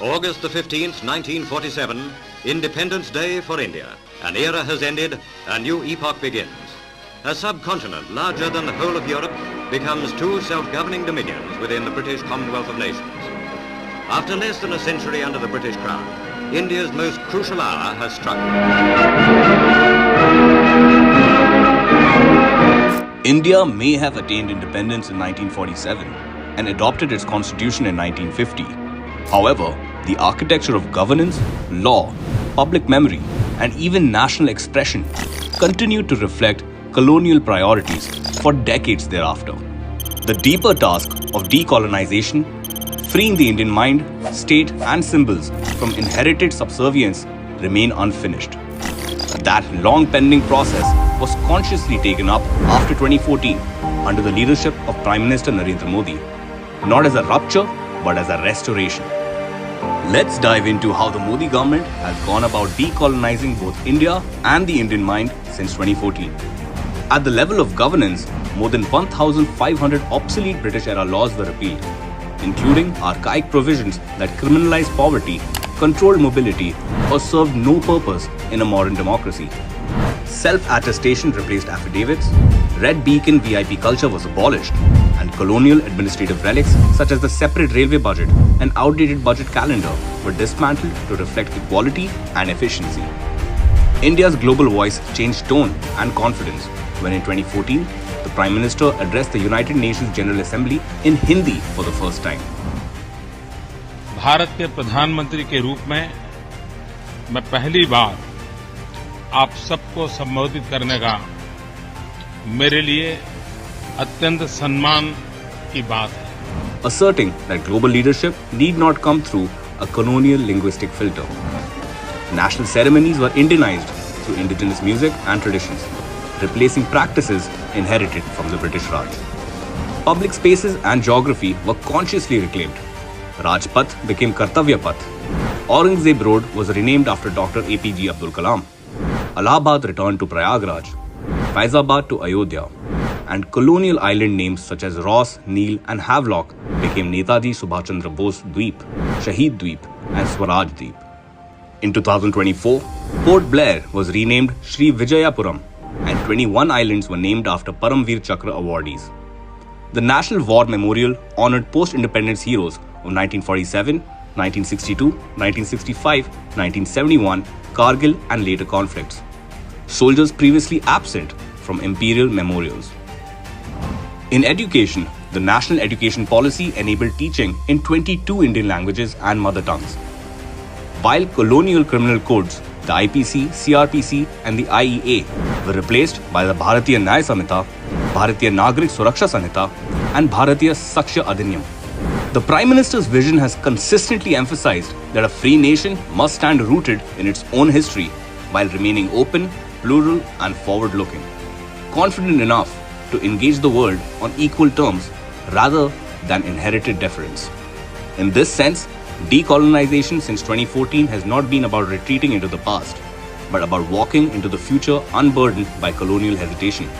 August the 15th, 1947, Independence Day for India. An era has ended, a new epoch begins. A subcontinent larger than the whole of Europe becomes two self-governing dominions within the British Commonwealth of Nations. After less than a century under the British Crown, India's most crucial hour has struck. India may have attained independence in 1947 and adopted its constitution in 1950. However, the architecture of governance, law, public memory, and even national expression continued to reflect colonial priorities for decades thereafter. The deeper task of decolonization, freeing the Indian mind, state, and symbols from inherited subservience remain unfinished. That long-pending process was consciously taken up after 2014 under the leadership of Prime Minister Narendra Modi, not as a rupture but as a restoration. Let's dive into how the Modi government has gone about decolonizing both India and the Indian mind since 2014. At the level of governance, more than 1,500 obsolete British-era laws were repealed, including archaic provisions that criminalized poverty, controlled mobility, or served no purpose in a modern democracy. Self-attestation replaced affidavits, red beacon VIP culture was abolished, and colonial administrative relics such as the separate railway budget and outdated budget calendar were dismantled to reflect equality and efficiency. India's global voice changed tone and confidence when in 2014, the Prime Minister addressed the United Nations General Assembly in Hindi for the first time. Bharat के प्रधानमंत्री के रूप में मैं पहली बार आप सबको संबोधित करने का मेरे लिए अत्यंत सम्मान की बात है. Asserting that global leadership need not come through a colonial linguistic filter. National ceremonies were Indianized through indigenous music and traditions, replacing practices inherited from the British Raj. Public spaces and geography were consciously reclaimed. Rajpath became Kartavya Path. Aurangzeb Road was renamed after Dr. APJ Abdul Kalam. Allahabad returned to Prayagraj, Faizabad to Ayodhya, and colonial island names such as Ross, Neil, and Havelock became Netaji Subhash Chandra Bose Dweep, Shahid Dweep, and Swaraj Dweep. In 2024, Port Blair was renamed Sri Vijayapuram, and 21 islands were named after Paramveer Chakra awardees. The National War Memorial honored post-independence heroes of 1947, 1962, 1965, 1971, Kargil, and later conflicts. Soldiers previously absent from imperial memorials. In education, the National Education Policy enabled teaching in 22 Indian languages and mother tongues. While colonial criminal codes, the IPC, CRPC, and the IEA were replaced by the Bharatiya Nyaya Samhita, Bharatiya Nagrik Suraksha Sanhita, and Bharatiya Saksha Adhinyam. The Prime Minister's vision has consistently emphasized that a free nation must stand rooted in its own history while remaining open, plural, and forward-looking, confident enough to engage the world on equal terms rather than inherited deference. In this sense, decolonization since 2014 has not been about retreating into the past, but about walking into the future unburdened by colonial hesitation,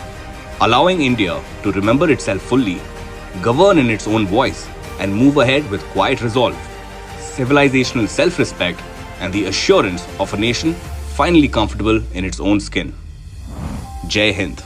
allowing India to remember itself fully, govern in its own voice, and move ahead with quiet resolve, civilizational self-respect, and the assurance of a nation finally comfortable in its own skin. Jai Hind.